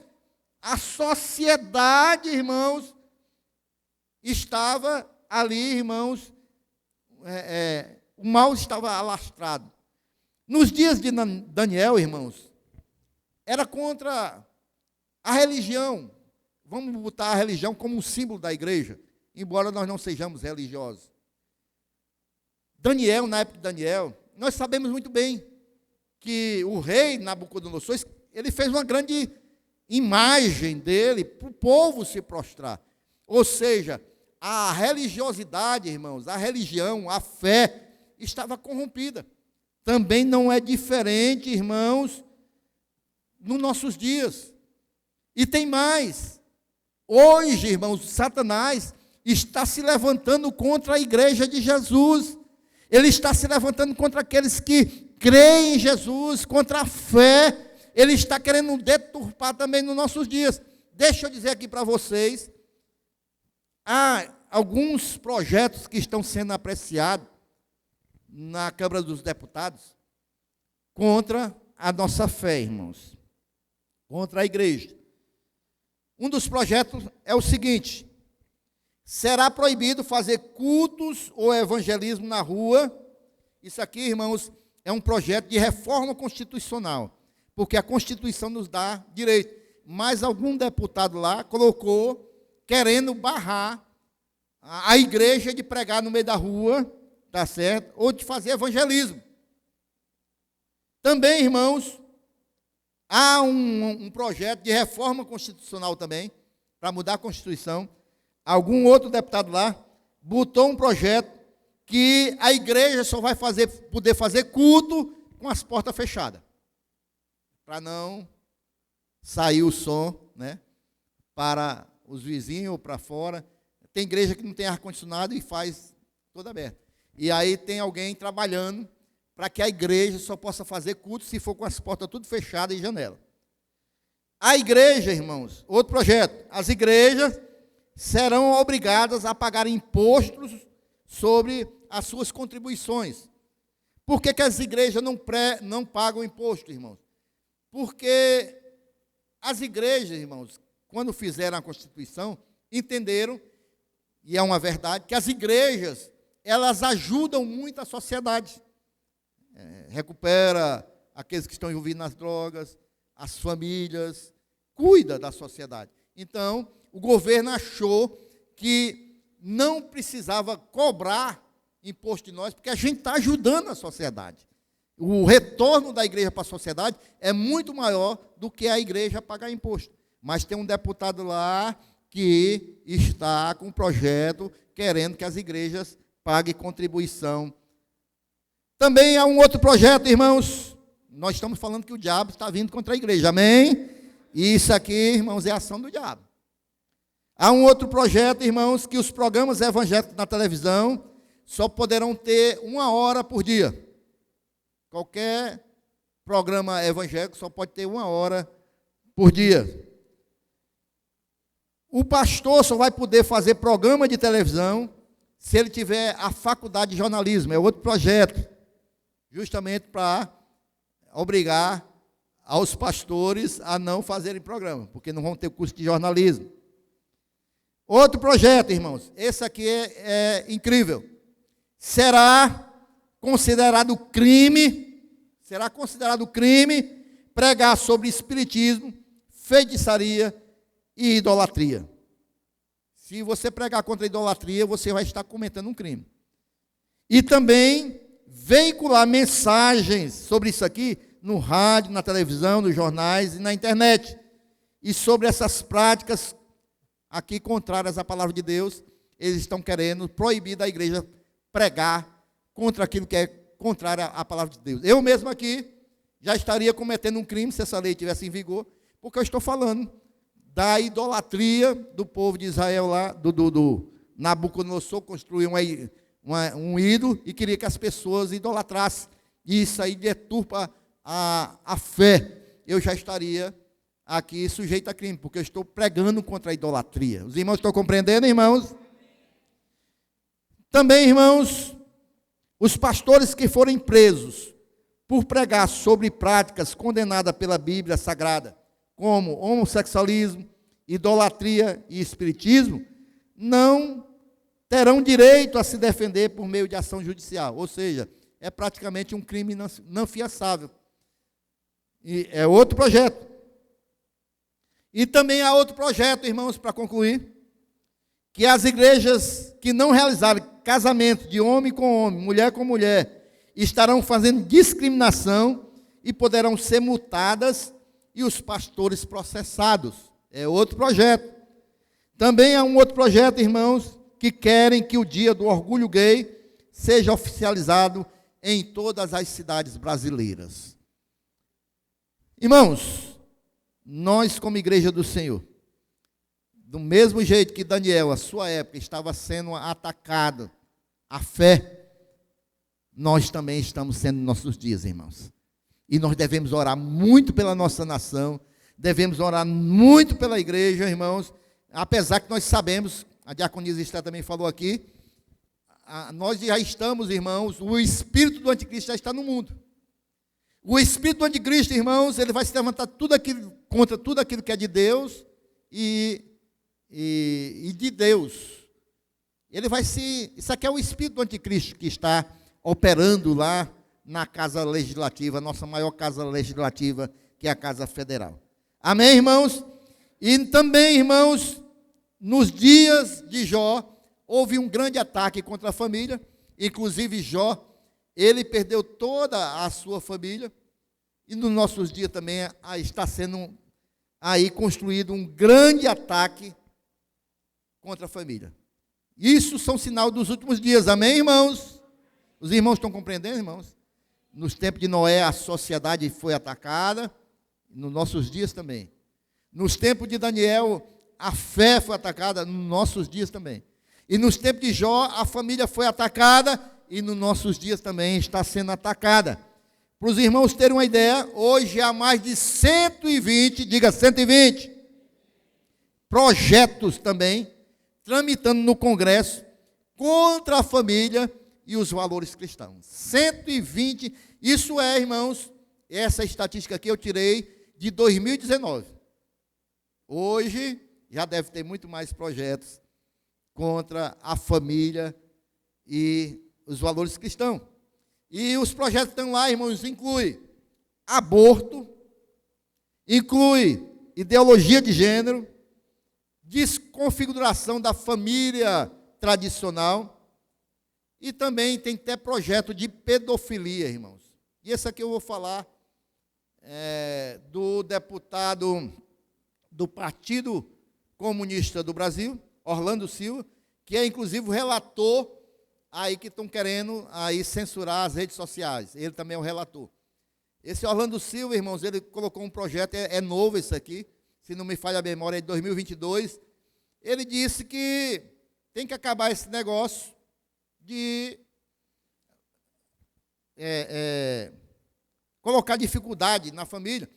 a sociedade, irmãos, estava ali, irmãos, o mal estava alastrado. Nos dias de Daniel, irmãos, era contra a religião. Vamos botar a religião como um símbolo da igreja, embora nós não sejamos religiosos. Daniel, na época de Daniel, nós sabemos muito bem que o rei Nabucodonosor, ele fez uma grande imagem dele para o povo se prostrar. Ou seja, a religiosidade, irmãos, a religião, a fé, estava corrompida. Também não é diferente, irmãos, nos nossos dias. E tem mais. Hoje, irmãos, Satanás está se levantando contra a igreja de Jesus. Ele está se levantando contra aqueles que creem em Jesus, contra a fé. Ele está querendo deturpar também nos nossos dias. Deixa eu dizer aqui para vocês, há alguns projetos que estão sendo apreciados na Câmara dos Deputados contra a nossa fé, irmãos, contra a igreja. Um dos projetos é o seguinte: será proibido fazer cultos ou evangelismo na rua. Isso aqui, irmãos, é um projeto de reforma constitucional, porque a Constituição nos dá direito. Mas algum deputado lá colocou, querendo barrar a igreja de pregar no meio da rua, tá certo? Ou de fazer evangelismo. Também, irmãos, há um projeto de reforma constitucional também, para mudar a Constituição. Algum outro deputado lá botou um projeto que a igreja só vai poder fazer culto com as portas fechadas, para não sair o som, né, para os vizinhos ou para fora. Tem igreja que não tem ar-condicionado e faz toda aberta. E aí tem alguém trabalhando para que a igreja só possa fazer culto se for com as portas tudo fechadas e janela. A igreja, irmãos, outro projeto, as igrejas serão obrigadas a pagar impostos sobre as suas contribuições. Por que as igrejas não pagam imposto, irmãos? Porque as igrejas, irmãos, quando fizeram a Constituição, entenderam, e é uma verdade, que as igrejas, elas ajudam muito a sociedade. Recupera aqueles que estão envolvidos nas drogas, as famílias, cuida da sociedade. Então, o governo achou que não precisava cobrar imposto de nós, porque a gente está ajudando a sociedade. O retorno da igreja para a sociedade é muito maior do que a igreja pagar imposto. Mas tem um deputado lá que está com um projeto querendo que as igrejas paguem contribuição. Também há um outro projeto, irmãos. Nós estamos falando que o diabo está vindo contra a igreja, amém? E isso aqui, irmãos, é ação do diabo. Há um outro projeto, irmãos, que os programas evangélicos na televisão só poderão ter 1 hora por dia. Qualquer programa evangélico só pode ter 1 hora por dia. O pastor só vai poder fazer programa de televisão se ele tiver a faculdade de jornalismo. É outro projeto, justamente para obrigar aos pastores a não fazerem programa, porque não vão ter curso de jornalismo. Outro projeto, irmãos, esse aqui é incrível. Será considerado crime pregar sobre espiritismo, feitiçaria e idolatria. Se você pregar contra a idolatria, você vai estar cometendo um crime. E também veicular mensagens sobre isso aqui no rádio, na televisão, nos jornais e na internet. E sobre essas práticas aqui contrárias à palavra de Deus, eles estão querendo proibir da igreja pregar contra aquilo que é contrário à palavra de Deus. Eu mesmo aqui já estaria cometendo um crime se essa lei estivesse em vigor, porque eu estou falando da idolatria do povo de Israel lá, do Nabucodonosor construiu um ídolo e queria que as pessoas idolatrassem. E isso aí deturpa a fé. Eu já estaria aqui sujeito a crime, porque eu estou pregando contra a idolatria. Os irmãos estão compreendendo, irmãos? Também, irmãos, os pastores que forem presos por pregar sobre práticas condenadas pela Bíblia Sagrada, como homossexualismo, idolatria e espiritismo, não terão direito a se defender por meio de ação judicial. Ou seja, é praticamente um crime não fiançável. E é outro projeto. E também há outro projeto, irmãos, para concluir, que as igrejas que não realizarem casamento de homem com homem, mulher com mulher, estarão fazendo discriminação e poderão ser multadas e os pastores processados. É outro projeto. Também há um outro projeto, irmãos, que querem que o dia do orgulho gay seja oficializado em todas as cidades brasileiras. Irmãos, nós como igreja do Senhor, do mesmo jeito que Daniel, a sua época, estava sendo atacado, a fé, nós também estamos sendo nos nossos dias, irmãos. E nós devemos orar muito pela nossa nação, devemos orar muito pela igreja, irmãos, apesar que nós sabemos, a diaconisa Esther também falou aqui, nós já estamos, irmãos, o espírito do anticristo já está no mundo. O espírito do anticristo, irmãos, ele vai se levantar contra tudo aquilo que é de Deus e de Deus. Isso aqui é o espírito do anticristo que está operando lá na Casa Legislativa, nossa maior Casa Legislativa, que é a Casa Federal. Amém, irmãos? E também, irmãos, nos dias de Jó, houve um grande ataque contra a família, inclusive Jó, ele perdeu toda a sua família, e nos nossos dias também está sendo aí construído um grande ataque contra a família. Isso são sinal dos últimos dias, amém, irmãos? Os irmãos estão compreendendo, irmãos? Nos tempos de Noé, a sociedade foi atacada, nos nossos dias também. Nos tempos de Daniel, a fé foi atacada, nos nossos dias também. E nos tempos de Jó, a família foi atacada, e nos nossos dias também está sendo atacada. Para os irmãos terem uma ideia, hoje há mais de 120, diga 120, projetos também, tramitando no Congresso, contra a família e os valores cristãos. 120, isso é, irmãos, essa estatística aqui eu tirei de 2019. Hoje já deve ter muito mais projetos contra a família e os valores cristãos. E os projetos que estão lá, irmãos, inclui aborto, inclui ideologia de gênero, desconfiguração da família tradicional, e também tem até projeto de pedofilia, irmãos. E esse aqui eu vou falar do deputado do Partido Comunista do Brasil, Orlando Silva, que é inclusive o relator aí que estão querendo aí censurar as redes sociais. Ele também é o relator. Esse Orlando Silva, irmãos, ele colocou um projeto, é novo esse aqui, se não me falha a memória, é de 2022. Ele disse que tem que acabar esse negócio de colocar dificuldade na família.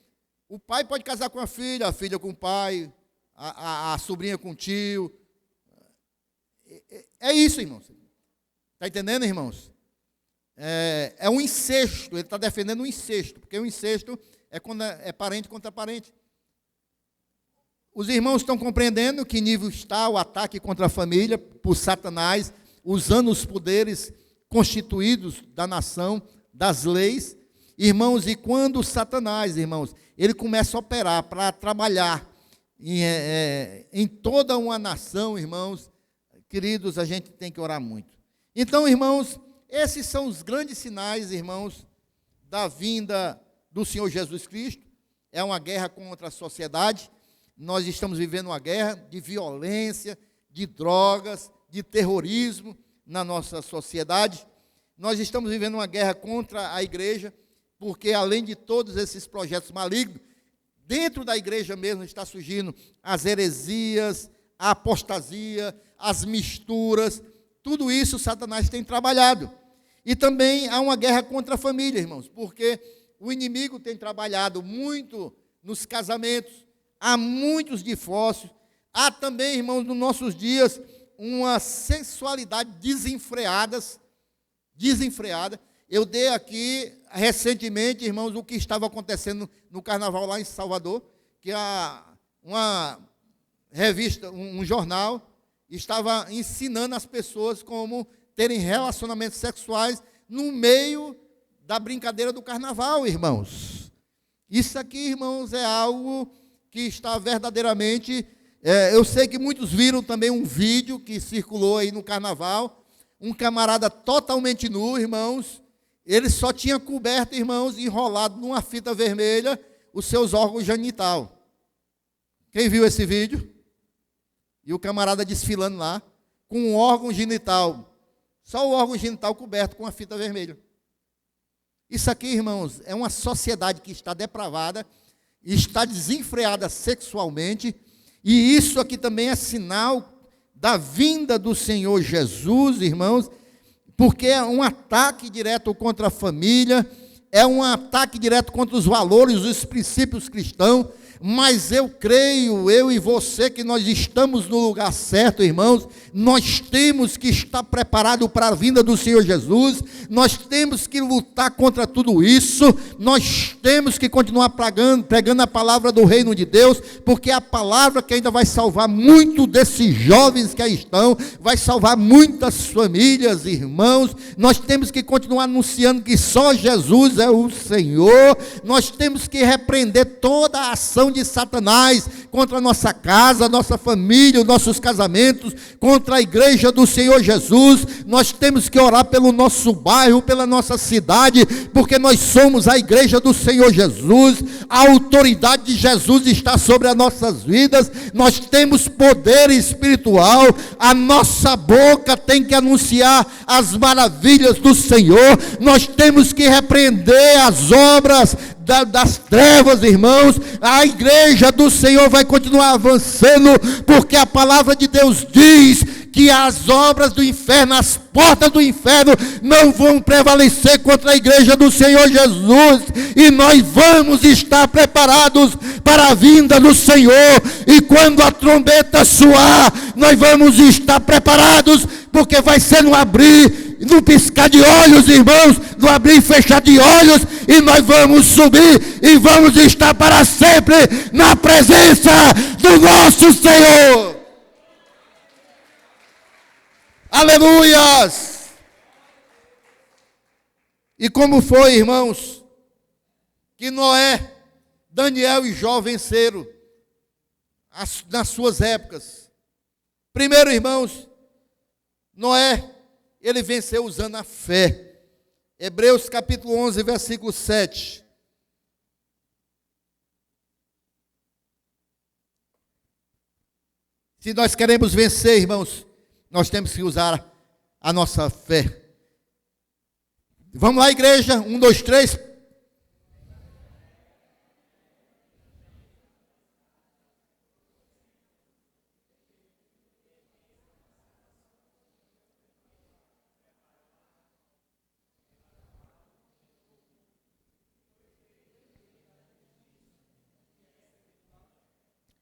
O pai pode casar com a filha com o pai, a sobrinha com o tio. É isso, irmãos. Está entendendo, irmãos? É um incesto, ele está defendendo um incesto, porque o incesto é quando é parente contra parente. Os irmãos estão compreendendo que nível está o ataque contra a família por Satanás, usando os poderes constituídos da nação, das leis. Irmãos, e quando Satanás, irmãos, ele começa a operar para trabalhar em toda uma nação, irmãos, queridos, a gente tem que orar muito. Então, irmãos, esses são os grandes sinais, irmãos, da vinda do Senhor Jesus Cristo. É uma guerra contra a sociedade. Nós estamos vivendo uma guerra de violência, de drogas, de terrorismo na nossa sociedade. Nós estamos vivendo uma guerra contra a igreja, porque além de todos esses projetos malignos, dentro da igreja mesmo está surgindo as heresias, a apostasia, as misturas, tudo isso Satanás tem trabalhado. E também há uma guerra contra a família, irmãos, porque o inimigo tem trabalhado muito nos casamentos, há muitos divórcios, há também, irmãos, nos nossos dias, uma sensualidade desenfreada. Eu dei aqui, recentemente, irmãos, o que estava acontecendo no carnaval lá em Salvador, que uma revista, um jornal, estava ensinando as pessoas como terem relacionamentos sexuais no meio da brincadeira do carnaval, irmãos. Isso aqui, irmãos, é algo que está verdadeiramente... eu sei que muitos viram também um vídeo que circulou aí no carnaval, um camarada totalmente nu, irmãos, ele só tinha coberto, irmãos, enrolado numa fita vermelha, os seus órgãos genital. Quem viu esse vídeo? E o camarada desfilando lá, com um órgão genital, só o órgão genital coberto com a fita vermelha. Isso aqui, irmãos, é uma sociedade que está depravada, está desenfreada sexualmente, e isso aqui também é sinal da vinda do Senhor Jesus, irmãos, porque é um ataque direto contra a família, é um ataque direto contra os valores, os princípios cristãos, mas eu creio, eu e você, que nós estamos no lugar certo, irmãos. Nós temos que estar preparados para a vinda do Senhor Jesus, nós temos que lutar contra tudo isso, nós temos que continuar pregando a palavra do reino de Deus, porque é a palavra que ainda vai salvar muito desses jovens que aí estão, vai salvar muitas famílias, irmãos. Nós temos que continuar anunciando que só Jesus é o Senhor, nós temos que repreender toda a ação de Satanás contra a nossa casa, nossa família, os nossos casamentos, contra a igreja do Senhor Jesus. Nós temos que orar pelo nosso bairro, pela nossa cidade, porque nós somos a igreja do Senhor Jesus, a autoridade de Jesus está sobre as nossas vidas, nós temos poder espiritual, a nossa boca tem que anunciar as maravilhas do Senhor, nós temos que repreender as obras das trevas, irmãos. A igreja do Senhor vai continuar avançando, porque a palavra de Deus diz que as obras do inferno, as portas do inferno não vão prevalecer contra a igreja do Senhor Jesus, e nós vamos estar preparados para a vinda do Senhor, e quando a trombeta soar, nós vamos estar preparados, porque vai ser no abrir, no piscar de olhos, irmãos, no abrir e fechar de olhos, e nós vamos subir, e vamos estar para sempre na presença do nosso Senhor. Aleluias! E como foi, irmãos, que Noé, Daniel e Jó venceram nas suas épocas? Primeiro, irmãos, Noé, ele venceu usando a fé. Hebreus capítulo 11, versículo 7. Se nós queremos vencer, irmãos, nós temos que usar a nossa fé. Vamos lá, igreja, 1, 2, 3.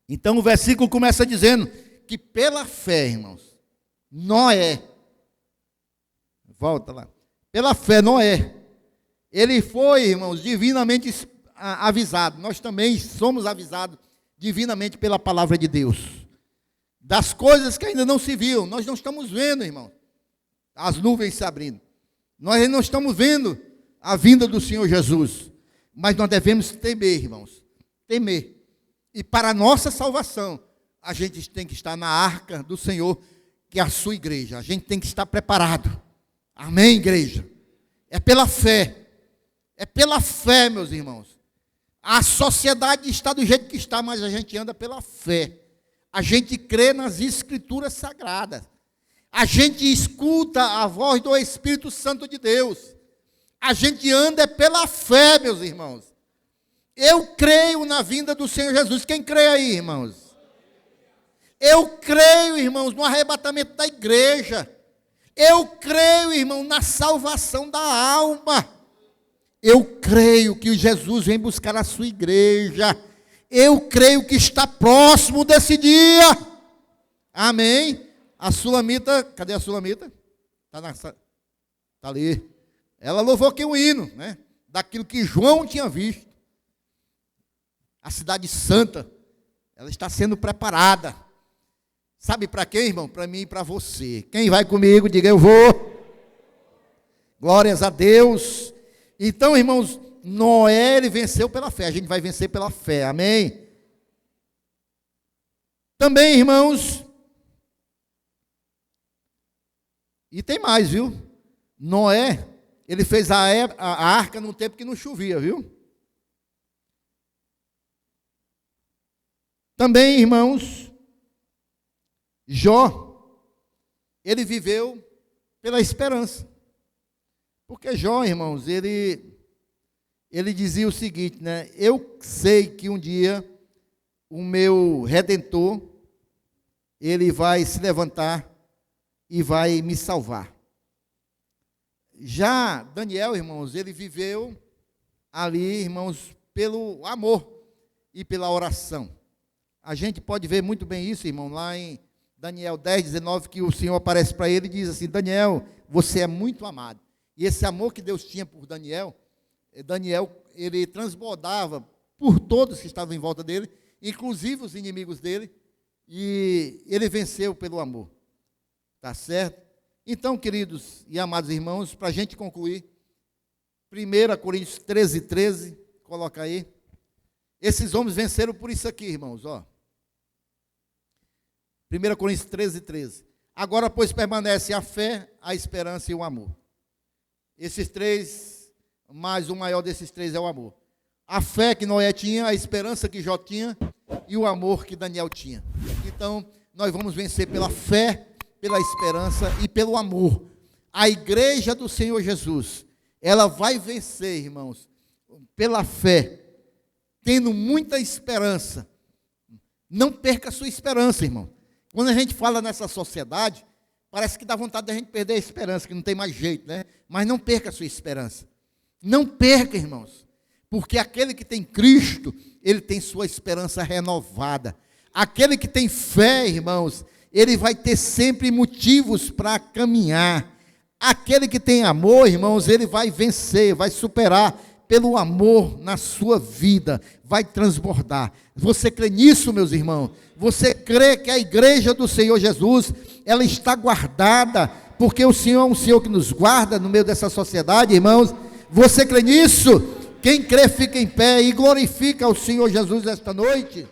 Então o versículo começa dizendo que pela fé, irmãos, Noé, volta lá, pela fé Noé, ele foi, irmãos, divinamente avisados, nós também somos avisados divinamente pela palavra de Deus. Das coisas que ainda não se viu, nós não estamos vendo, irmão, as nuvens se abrindo. Nós ainda não estamos vendo a vinda do Senhor Jesus. Mas nós devemos temer, irmãos, temer. E para a nossa salvação, a gente tem que estar na arca do Senhor, que é a sua igreja. A gente tem que estar preparado. Amém, igreja? É pela fé. É pela fé, meus irmãos. A sociedade está do jeito que está, mas a gente anda pela fé. A gente crê nas Escrituras Sagradas. A gente escuta a voz do Espírito Santo de Deus. A gente anda pela fé, meus irmãos. Eu creio na vinda do Senhor Jesus. Quem crê aí, irmãos? Eu creio, irmãos, no arrebatamento da igreja. Eu creio, irmão, na salvação da alma. Eu creio que Jesus vem buscar a sua igreja. Eu creio que está próximo desse dia. Amém? A Sulamita, cadê a Sulamita? Está ali. Ela louvou aqui um hino, né? Daquilo que João tinha visto. A cidade santa, ela está sendo preparada. Sabe para quem, irmão? Para mim e para você. Quem vai comigo, diga eu vou. Glórias a Deus. Então, irmãos, Noé, ele venceu pela fé. A gente vai vencer pela fé, amém? Também, irmãos, e tem mais, viu? Noé, ele fez a arca num tempo que não chovia, viu? Também, irmãos, Jó, ele viveu pela esperança. Porque Jó, irmãos, ele dizia o seguinte, né? Eu sei que um dia o meu Redentor, ele vai se levantar e vai me salvar. Já Daniel, irmãos, ele viveu ali, irmãos, pelo amor e pela oração. A gente pode ver muito bem isso, irmão, lá em Daniel 10, 19, que o Senhor aparece para ele e diz assim, Daniel, você é muito amado. E esse amor que Deus tinha por Daniel, ele transbordava por todos que estavam em volta dele, inclusive os inimigos dele, e ele venceu pelo amor. Tá certo? Então, queridos e amados irmãos, para a gente concluir, 1 Coríntios 13, 13, coloca aí. Esses homens venceram por isso aqui, irmãos, ó. 1 Coríntios 13, 13. Agora, pois, permanece a fé, a esperança e o amor. Esses três, mas o maior desses três é o amor. A fé que Noé tinha, a esperança que Jó tinha e o amor que Daniel tinha. Então, nós vamos vencer pela fé, pela esperança e pelo amor. A igreja do Senhor Jesus, ela vai vencer, irmãos, pela fé, tendo muita esperança. Não perca a sua esperança, irmão. Quando a gente fala nessa sociedade, parece que dá vontade da gente perder a esperança, que não tem mais jeito, né? Mas não perca a sua esperança. Não perca, irmãos. Porque aquele que tem Cristo, ele tem sua esperança renovada. Aquele que tem fé, irmãos, ele vai ter sempre motivos para caminhar. Aquele que tem amor, irmãos, ele vai vencer, vai superar pelo amor na sua vida, vai transbordar. Você crê nisso, meus irmãos? Você crê que a igreja do Senhor Jesus, ela está guardada, porque o Senhor é um Senhor que nos guarda no meio dessa sociedade, irmãos? Você crê nisso? Quem crê fica em pé e glorifica o Senhor Jesus esta noite.